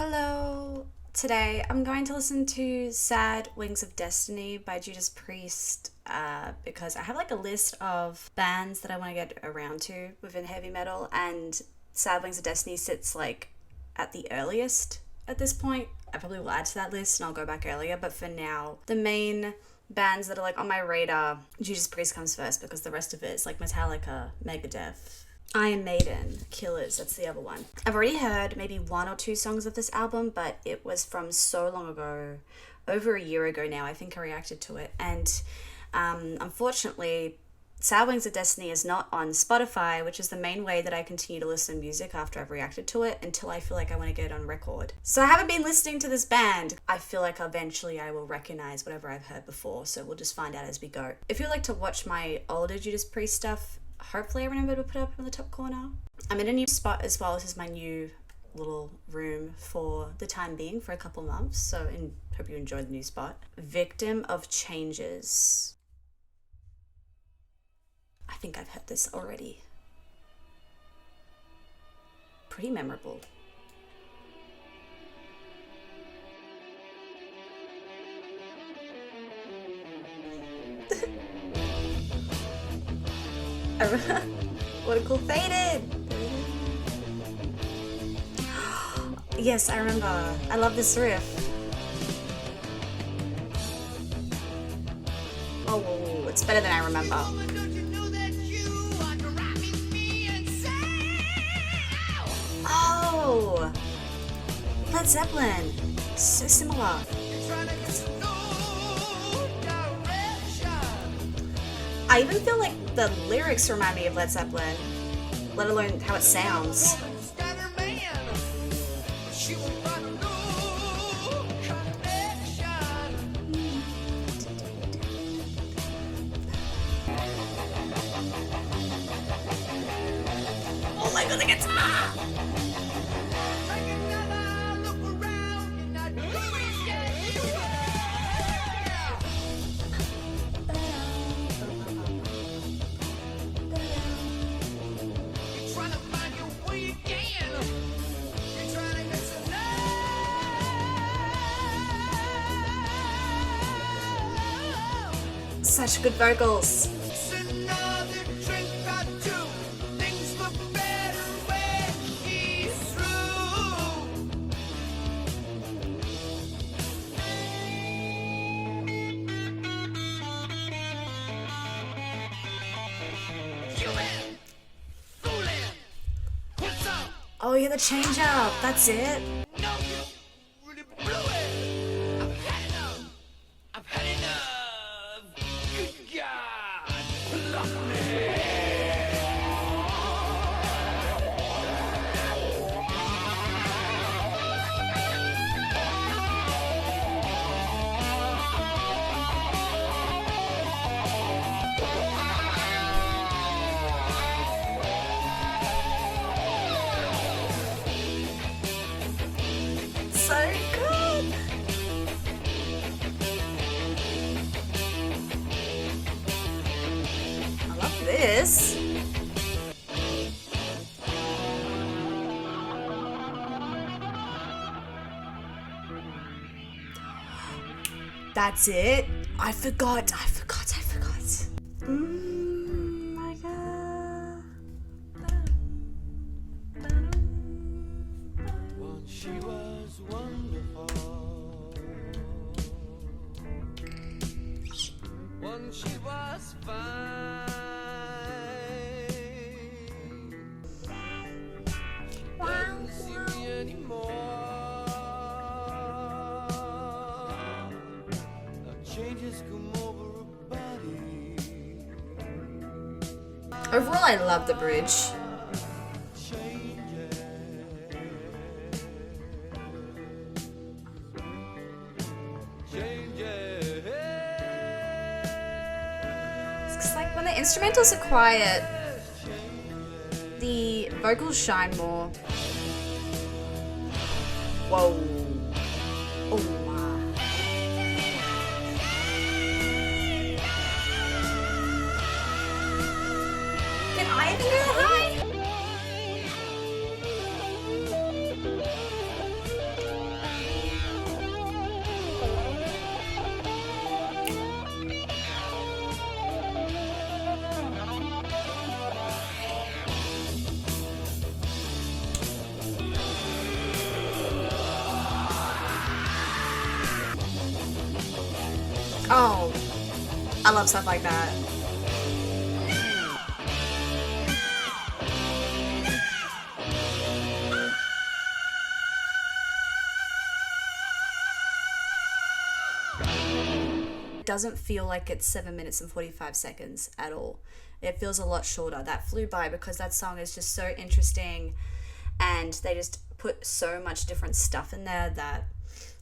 Hello. Today I'm going to listen to Sad Wings of Destiny by Judas Priest because I have like a list of bands that I want to get around to within heavy metal, and Sad Wings of Destiny sits like at the earliest at this point. I probably will add to that list and I'll go back earlier, but for now the main bands that are like on my radar, Judas Priest comes first because the rest of it is like Metallica, Megadeth, Iron Maiden, Killers, that's the other one. I've already heard maybe one or two songs of this album, but it was from so long ago, over a year ago now, I think I reacted to it. And unfortunately, Sad Wings of Destiny is not on Spotify, which is the main way that I continue to listen to music after I've reacted to it until I feel like I want to get it on record. So I haven't been listening to this band. I feel like eventually I will recognize whatever I've heard before, so we'll just find out as we go. If you like to watch my older Judas Priest stuff, hopefully I remember to put up in the top corner. I'm in a new spot as well. This is my new little room for the time being, for a couple months, so hope you enjoy the new spot. Victim of Changes. I think I've heard this already. Pretty memorable. What a cool faded! Yes, I remember. I love this riff. Oh, whoa, it's better than I remember. Oh! Led Zeppelin. So similar. I even feel like the lyrics remind me of Led Zeppelin, let alone how it sounds. Oh my god, the guitar! Such good vocals. Oh yeah, the change up. That's it. So good. I love this. That's it. I forgot. My God. Once she was wonderful. Once she was fine. Doesn't see me anymore. Changes come over her body. Overall, I love the bridge. It's like when the instrumentals are quiet, the vocals shine more. Whoa. Oh my. Can I even go high? Oh, I love stuff like that. It doesn't feel like it's 7 minutes and 45 seconds at all. It feels a lot shorter. That flew by because that song is just so interesting, and they just put so much different stuff in there that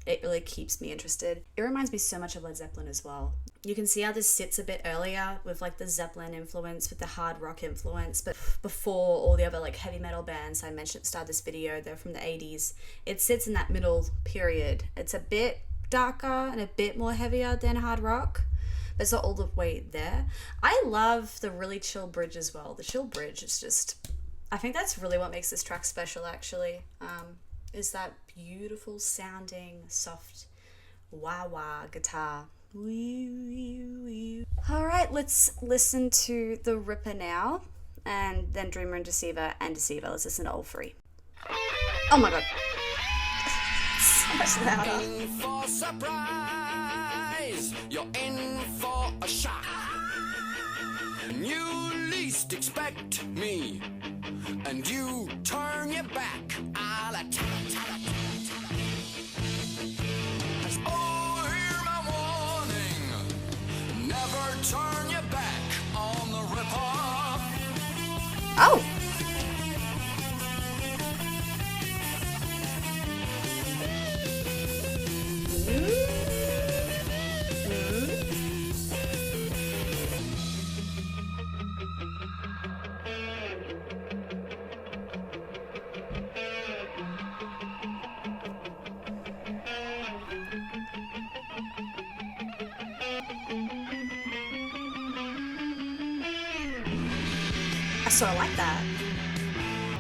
it really keeps me interested. It reminds me so much of Led Zeppelin as well. You can see how this sits a bit earlier with like the Zeppelin influence, with the hard rock influence, but before all the other like heavy metal bands I mentioned at the start of this video, they're from the 80s. It sits in that middle period. It's a bit darker and a bit more heavier than hard rock, but it's not all the way there. I love the really chill bridge as well. The chill bridge is just, I think that's really what makes this track special actually, is that beautiful sounding soft wah-wah guitar. Alright, let's listen to The Ripper now, and then Dreamer and Deceiver and Deceiver. Let's listen to all three. Oh my god. So much louder. In for surprise, you're in for a shock. And you least expect me, and you turn your back. I'll attack. Oh, hear my warning. Never turn your back on the Ripper. Oh! I sort of like that.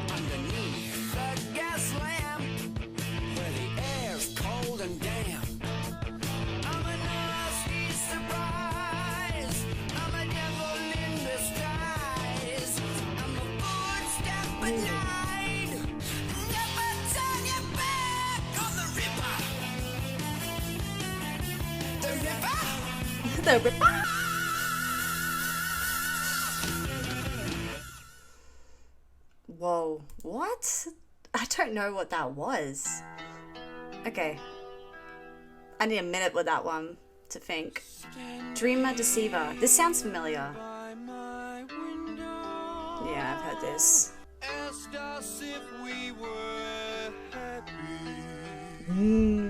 Underneath the gas lamp, where the air's cold and damp, I'm a nasty surprise. I'm a devil in disguise. I'm a footstep benign. Never turn your back on the Ripper. The Ripper. The Ripper. Whoa, what? I don't know what that was. Okay. I need a minute with that one to think. Dreamer Deceiver. This sounds familiar. By my window, Yeah, I've heard this. asked us if we were happy.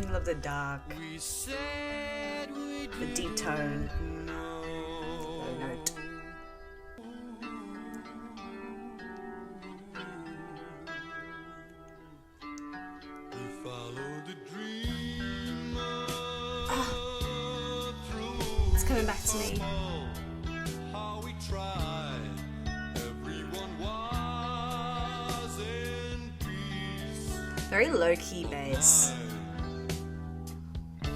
Love the dark, We said we the deep tone. didn't know. Low note. We followed the dreamer through It's coming back to me. how we tried. Everyone was in peace. Very low-key bass. We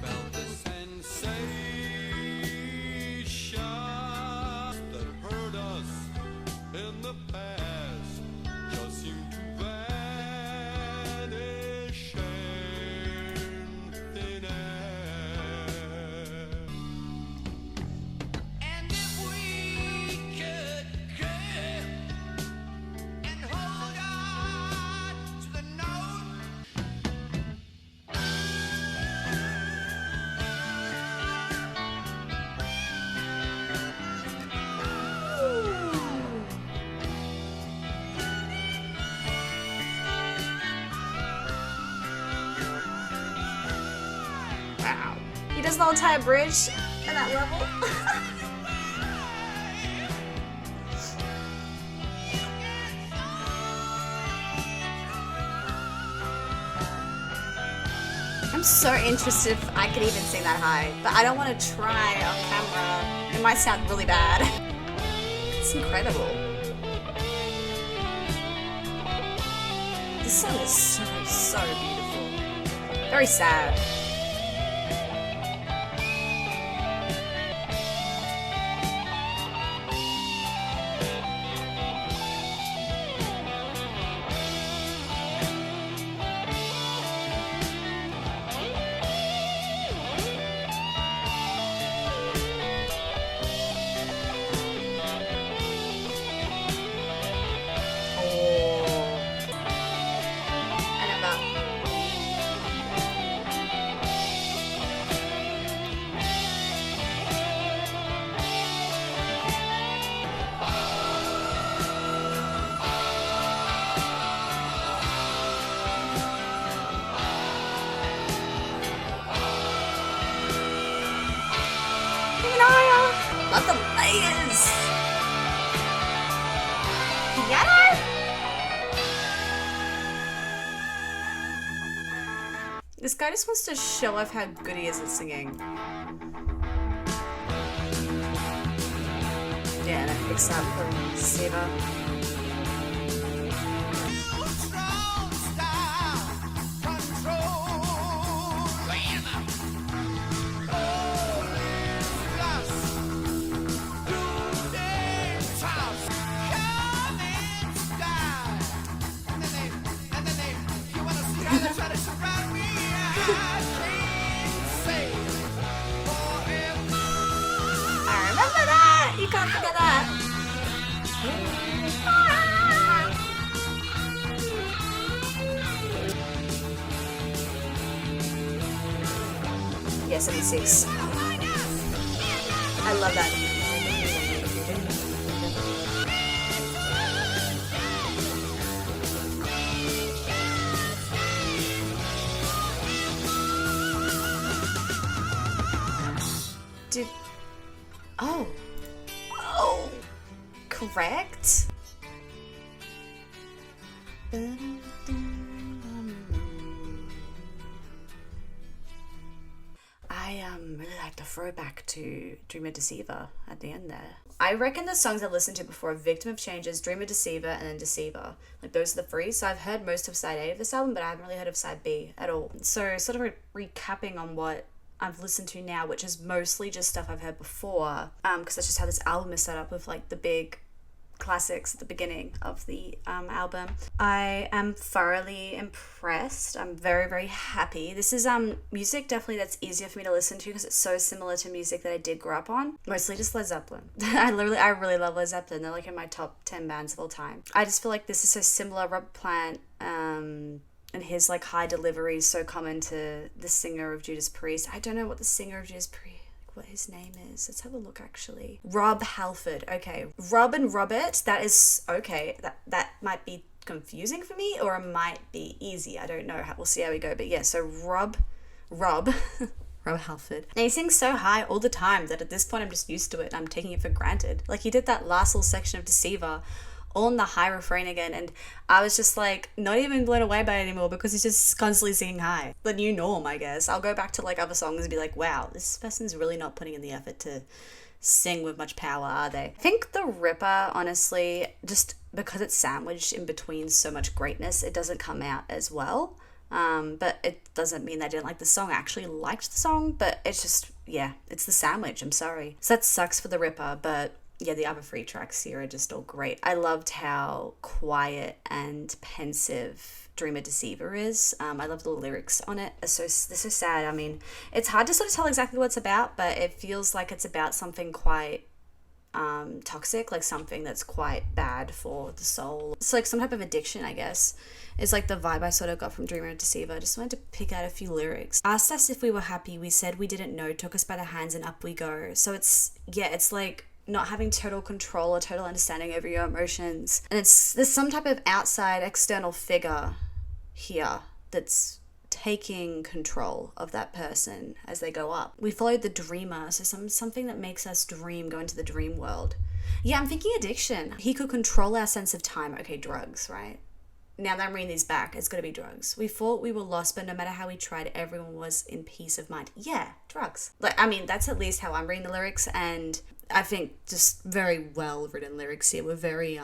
felt the sensation that hurt us in the past just seemed to vanish in thin air. And if we could care and hold on to the note. Wow. He does the entire bridge at that level. I'm so interested if I could even sing that high, but I don't want to try on camera. It might sound really bad. It's incredible. This song is so beautiful. Very sad. love the layers. Piano? This guy just wants to show off how good he is at singing. Yeah, and it picks up from Deceiver. I remember that! You can't forget that! Yes, 76. I love that. Did... Oh. Oh. Correct? I really like the throwback to Dreamer Deceiver at the end there. I reckon the songs I listened to before are Victim of Changes, Dreamer Deceiver, and then Deceiver. Like, those are the three. So I've heard most of side A of this album, but I haven't really heard of side B at all. So sort of recapping on what I've listened to now, which is mostly just stuff I've heard before, because that's just how this album is set up, with like the big classics at the beginning of the album. I am thoroughly impressed. I'm very, very happy. This is music definitely that's easier for me to listen to because it's so similar to music that I did grow up on. Mostly just Led Zeppelin. I really love Led Zeppelin. They're like in my top 10 bands of all time. I just feel like this is so similar. Rob Plant and his like high delivery is so common to the singer of Judas Priest. I don't know what the singer of Judas Priest, what his name is. Let's have a look actually. Rob Halford. Okay. Rob and Robert, that is okay. That might be confusing for me, or it might be easy. I don't know. We'll see how we go. But yeah, so Rob Halford. And he sings so high all the time that at this point I'm just used to it. I'm taking it for granted. Like, he did that last little section of Deceiver all in the high refrain again, and I was just like not even blown away by it anymore because he's just constantly singing high. The new norm, I guess. I'll go back to like other songs and be like, wow, this person's really not putting in the effort to sing with much power, are they? I think The Ripper, honestly, just because it's sandwiched in between so much greatness, it doesn't come out as well. But it doesn't mean that I didn't like the song. I actually liked the song, but it's just, yeah, it's the sandwich. I'm sorry. So that sucks for The Ripper, but yeah, the other three tracks here are just all great. I loved how quiet and pensive Dreamer Deceiver is. I love the lyrics on it. They're so sad. I mean, it's hard to sort of tell exactly what it's about, but it feels like it's about something quite toxic, like something that's quite bad for the soul. It's like some type of addiction, I guess. It's like the vibe I sort of got from Dreamer Deceiver. I just wanted to pick out a few lyrics. Asked us if we were happy, we said we didn't know, took us by the hands and up we go. So it's like not having total control or total understanding over your emotions. And there's some type of outside external figure here that's taking control of that person as they go up. We followed the dreamer, so something that makes us dream, go into the dream world. Yeah, I'm thinking addiction. He could control our sense of time. Okay, drugs, right? Now that I'm reading these back, it's got to be drugs. We thought we were lost, but no matter how we tried, everyone was in peace of mind. Yeah, drugs. Like, I mean, that's at least how I'm reading the lyrics, and I think just very well written lyrics here were very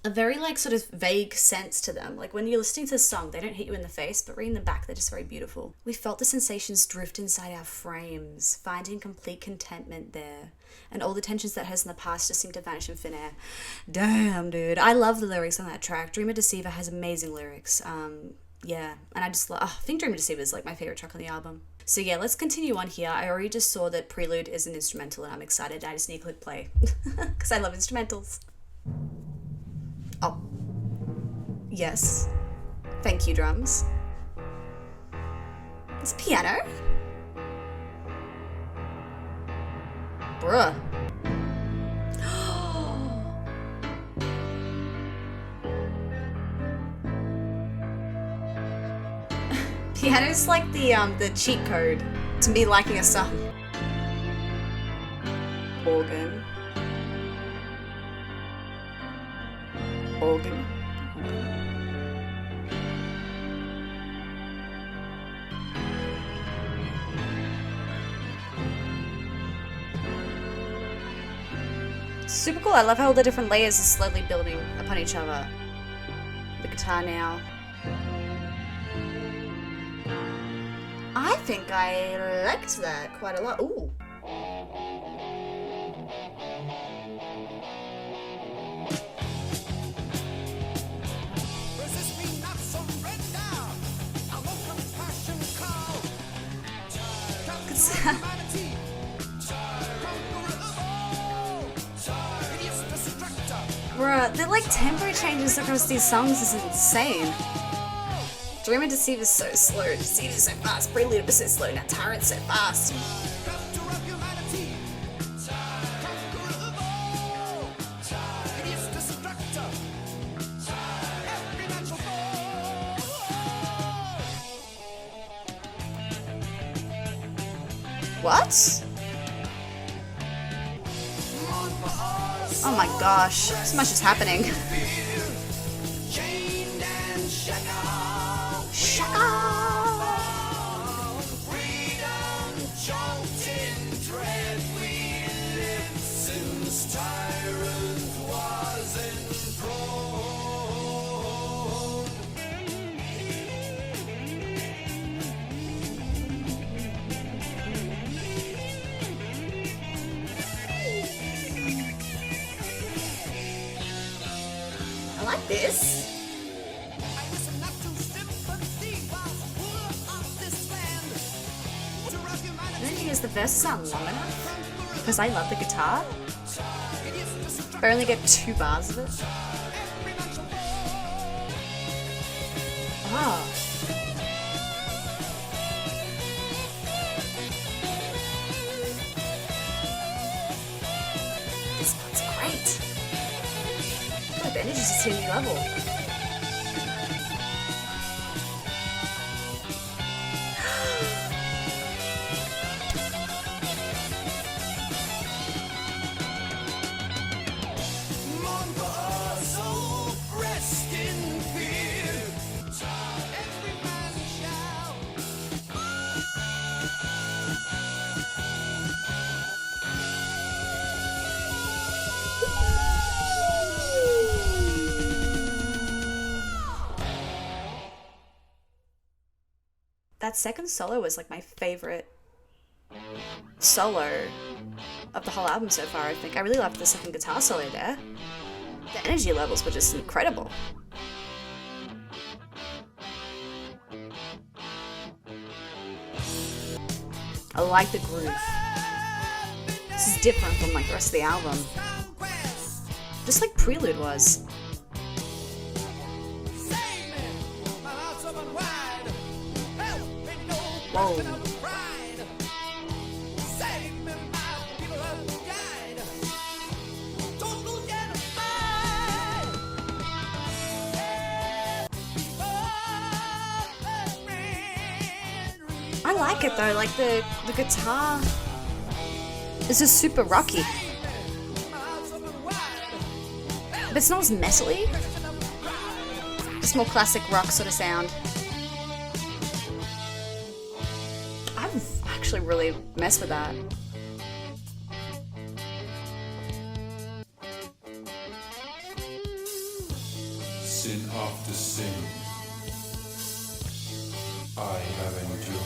a very like sort of vague sense to them. Like when you're listening to the song, they don't hit you in the face, but reading them back, they're just very beautiful. We felt the sensations drift inside our frames, finding complete contentment there. And all the tensions that has in the past just seem to vanish in thin air. Damn, dude. I love the lyrics on that track. Dreamer Deceiver has amazing lyrics. Yeah, and I just I think Dreamer Deceiver is like my favorite track on the album. So yeah, let's continue on here. I already just saw that Prelude is an instrumental and I'm excited. I just need to click play because I love instrumentals. Oh. Yes. Thank you, drums. It's piano. Bruh. Piano's like the cheat code to me liking a song. organ. Organ. Super cool. I love how all the different layers are slowly building upon each other. The guitar now. I think I liked that quite a lot. Ooh. Resist me not, surrender. I won't compassion call. Good sound. Humanity. Conqueror of all. Hideous destructor. Bruh, the like tempo changes across these songs is insane. Dreamer Deceiver is so slow, Deceiver is so fast, Prelude is so slow, now Tyrant so fast. Captor of humanity. Conqueror of all. Hideous destructor. Every natural foe. What? Oh my gosh, so much is happening. Chained and shackled. Shaka! Freedom choked in dread we lived since Tyrant was enthroned. I like this. I listen not to sympathy while ruler of this land. To rock I humanity. don't think is the verses sound long enough because I love the guitar, but I only get 2 bars of it. Ah. This part's great. God, the energy's just hitting a new level. Mourn for us, oh, rest in fear. Every man shall. That second solo was like my favorite solo of the whole album so far, I think. I really loved the second guitar solo there. The energy levels were just incredible. I like the groove. This is different from like the rest of the album. Just like Prelude was. Whoa. I like it though, like the guitar is just super rocky. But it's not as metally. It's more classic rock sort of sound. I've actually really messed with that. Sin after sin, I have endured,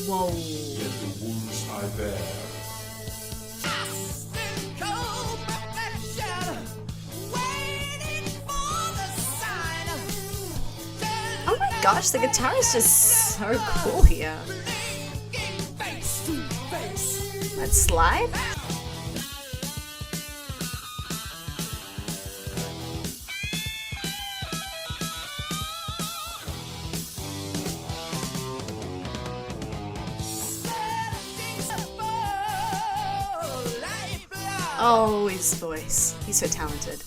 Whoa. yet the wounds I bear, Oh my gosh, the guitar is just so cool here. That slide? Oh, his voice. He's so talented.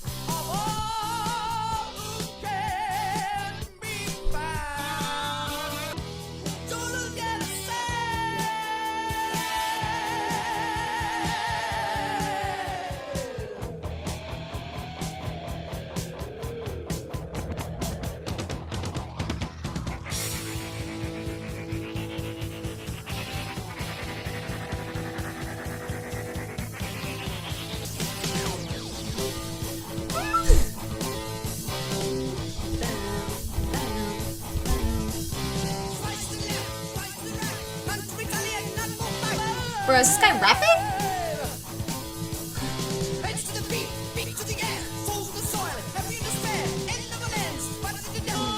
Bro, is this guy rapping? Heads to the beat, beat to the air, souls to the soil, happy despair, end of amends, but to the devil.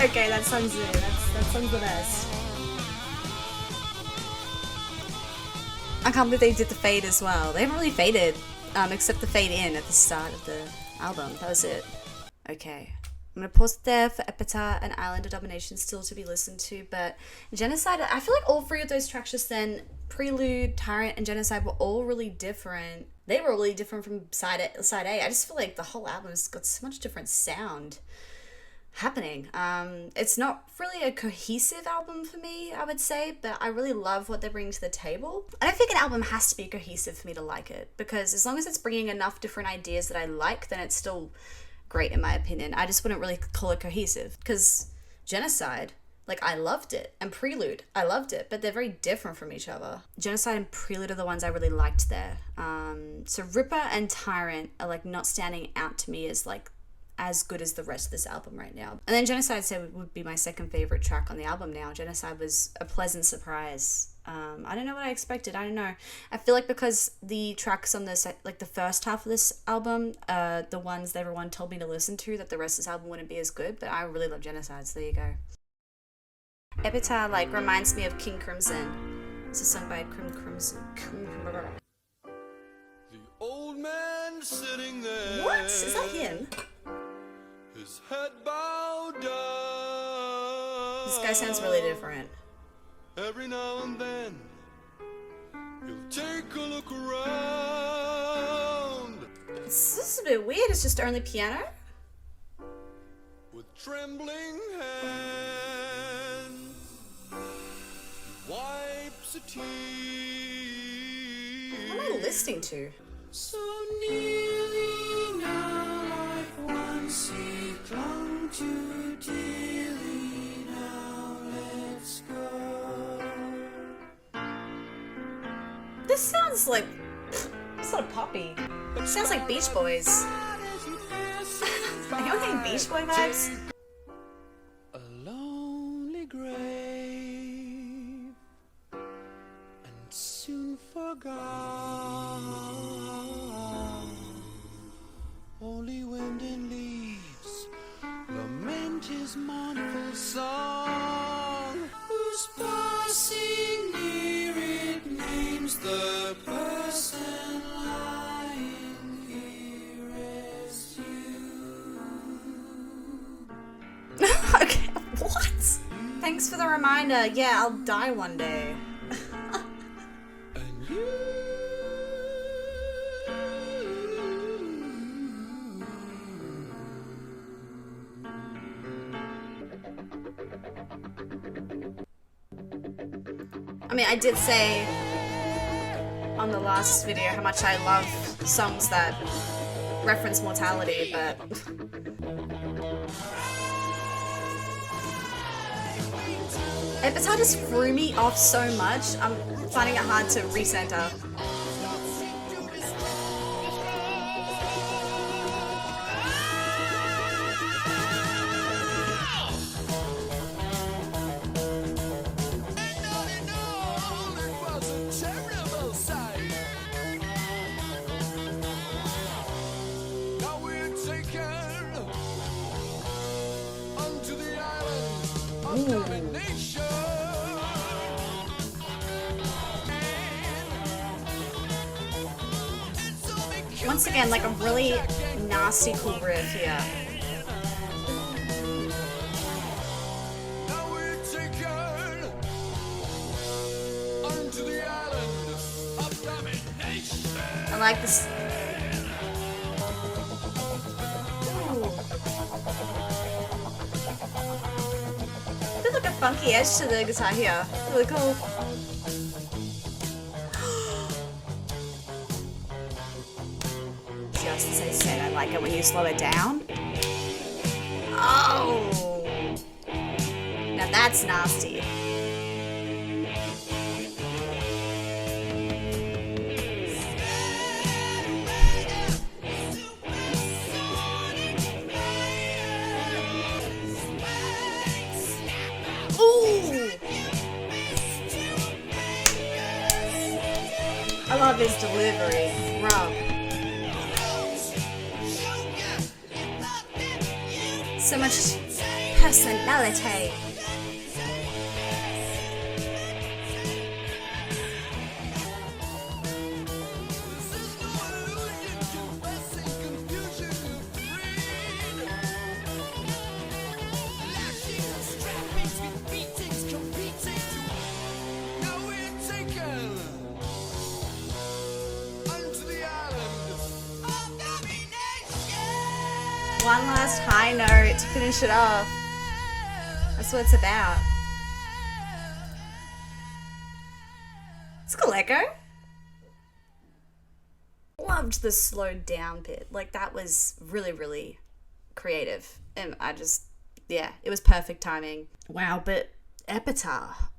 Okay, that song's it. That song's the best. I can't believe they did the fade as well. They haven't really faded, except the fade in at the start of the album. That was it. Okay. I'm gonna pause it there for Epitaph and Island of Domination still to be listened to, but Genocide, I feel like all three of those tracks just then, Prelude, Tyrant, and Genocide were all really different. They were really different from side A. I just feel like the whole album's got so much different sound happening. It's not really a cohesive album for me, I would say, but I really love what they're bringing to the table. I don't think an album has to be cohesive for me to like it, because as long as it's bringing enough different ideas that I like, then it's still great in my opinion. I just wouldn't really call it cohesive, because Genocide, like, I loved it, and Prelude, I loved it, but they're very different from each other. Genocide and Prelude are the ones I really liked there. So Ripper and Tyrant are like not standing out to me as like as good as the rest of this album right now. And then Genocide said would be my second favorite track on the album now. Genocide was a pleasant surprise. I don't know what I expected. I don't know. I feel like because the tracks on this, like the first half of this album, the ones that everyone told me to listen to, that the rest of this album wouldn't be as good, but I really love Genocide, so there you go. Epitaph like reminds me of King Crimson. It's a song by Crimson. The old man sitting there. What? Is that him? His head bowed down. This guy sounds really different. Every now and then, he'll take a look around. This is a bit weird. It's just only piano. With trembling hands, he wipes a tear. What am I listening to? So nearly now, like once he clung to dearly, now let's go. This sounds like sort of poppy. It sounds like Beach Boys. Are you getting Beach Boy vibes? A lonely grave, and soon forgot. Only wind and leaves lament his mournful song. Who's passing near it names the person lying here as you. Okay, what? Thanks for the reminder. Yeah, I'll die one day. And you. I mean, I did say on the last video how much I love songs that reference mortality, but Epitaph just threw me off so much. I'm finding it hard to recenter. Domination. Once again, like a really nasty cool riff here. Now we're taken unto the island of domination. I like this. Ooh. There's like a funky edge to the guitar here. Really cool. Just as I said, I like it when you slow it down. Oh! Now that's nasty. I love his delivery. Rob. So much personality. One last high note to finish it off. That's what it's about. It's a cool echo. Loved the slowed down bit. Like, that was really, really creative. And yeah, it was perfect timing. Wow, but Epitaph,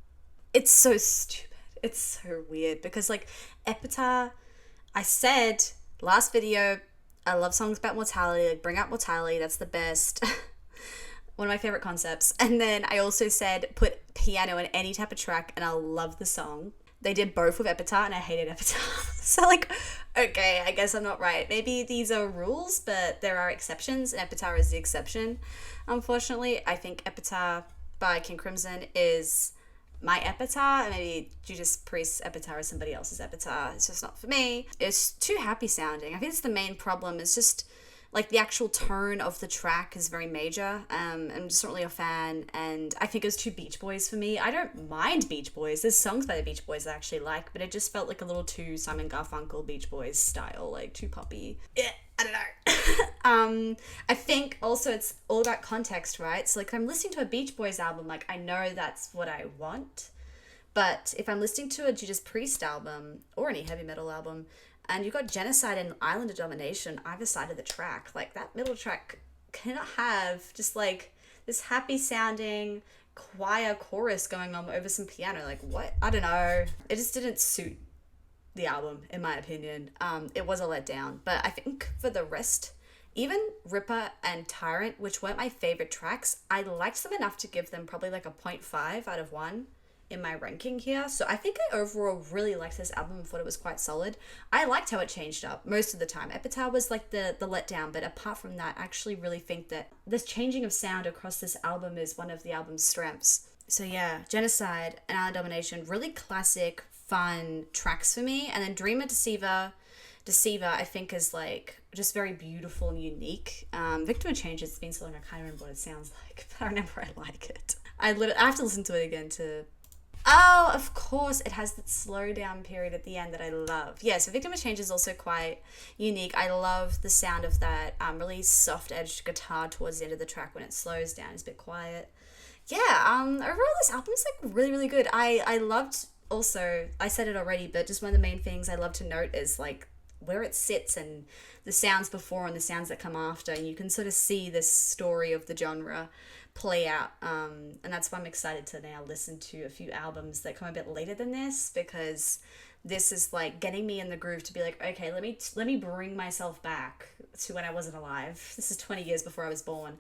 it's so stupid. It's so weird because, like, Epitaph, I said last video, I love songs about mortality, like bring up mortality, that's the best. One of my favorite concepts. And then I also said put piano in any type of track and I'll love the song. They did both with Epitaph and I hated Epitaph. So, like, okay, I guess I'm not right. Maybe these are rules, but there are exceptions and Epitaph is the exception. Unfortunately, I think Epitaph by King Crimson is my Epitaph, and maybe Judas Priest's Epitaph or somebody else's Epitaph. It's just not for me. It's too happy sounding. I think it's the main problem. It's just like the actual tone of the track is very major. I'm just not really a fan, and I think it was too Beach Boys for me. I don't mind Beach Boys. There's songs by the Beach Boys I actually like, but it just felt like a little too Simon Garfunkel Beach Boys style, like too poppy. Yeah, I don't know. I think also it's all about context, right? So, like, if I'm listening to a Beach Boys album, like, I know that's what I want. But if I'm listening to a Judas Priest album or any heavy metal album, and you've got Genocide and Island of Domination either side of the track, like, that middle track cannot have just like this happy sounding choir chorus going on over some piano. Like, what? I don't know. It just didn't suit the album, in my opinion. It was a letdown. But I think for the rest, even Ripper and Tyrant, which weren't my favorite tracks, I liked them enough to give them probably like a 0.5 out of 1 in my ranking here. So I think I overall really liked this album and thought it was quite solid. I liked how it changed up most of the time. Epitaph was like the letdown, but apart from that, I actually really think that this changing of sound across this album is one of the album's strengths. So yeah, Genocide and Island Domination, really classic, fun tracks for me. And then Dreamer Deceiver, I think, is like just very beautiful and unique. Victim of Changes, it's been so long I can't remember what it sounds like, but I remember I like it. I have to listen to it again to... Oh, of course, it has that slow down period at the end that I love. Yeah, so Victim of Change is also quite unique. I love the sound of that really soft-edged guitar towards the end of the track when it slows down. It's a bit quiet. Yeah, overall this album's like really, really good. I loved also, I said it already, but just one of the main things I love to note is like where it sits and the sounds before and the sounds that come after, and you can sort of see this story of the genre play out, and that's why I'm excited to now listen to a few albums that come a bit later than this, because this is like getting me in the groove to be like, okay, let me bring myself back to when I wasn't alive. This is 20 years before I was born.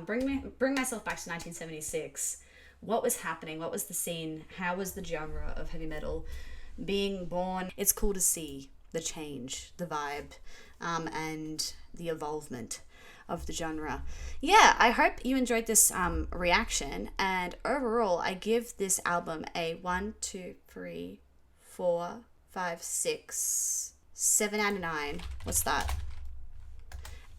Bring myself back to 1976. What was happening? What was the scene? How was the genre of heavy metal being born? It's cool to see the change, the vibe, and the evolvement of the genre. Yeah, I hope you enjoyed this reaction, and overall I give this album a 1, 2, 3, 4, 5, 6, 7 out of 9. What's that?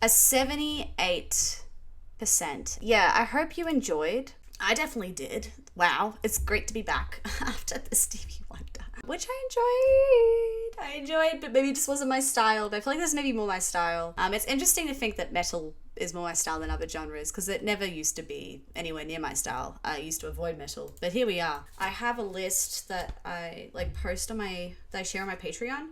A 78%. Yeah, I hope you enjoyed. I definitely did. Wow, it's great to be back after the Stevie Wonder, which I enjoyed, but maybe it just wasn't my style. But I feel like this may be more my style. It's interesting to think that metal is more my style than other genres, because it never used to be anywhere near my style. I used to avoid metal, but here we are. I have a list that I like post on that I share on my Patreon.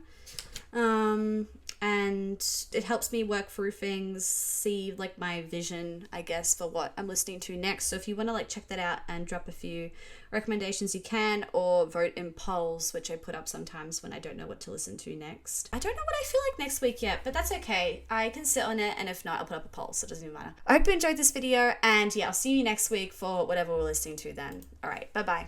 And it helps me work through things, see like my vision, I guess, for what I'm listening to next. So if you want to like check that out and drop a few recommendations, you can, or vote in polls, which I put up sometimes when I don't know what to listen to next. I don't know what I feel like next week yet, but that's okay. I can sit on it, and if not, I'll put up a poll, so it doesn't even matter. I hope you enjoyed this video, and yeah, I'll see you next week for whatever we're listening to then. All right, bye-bye.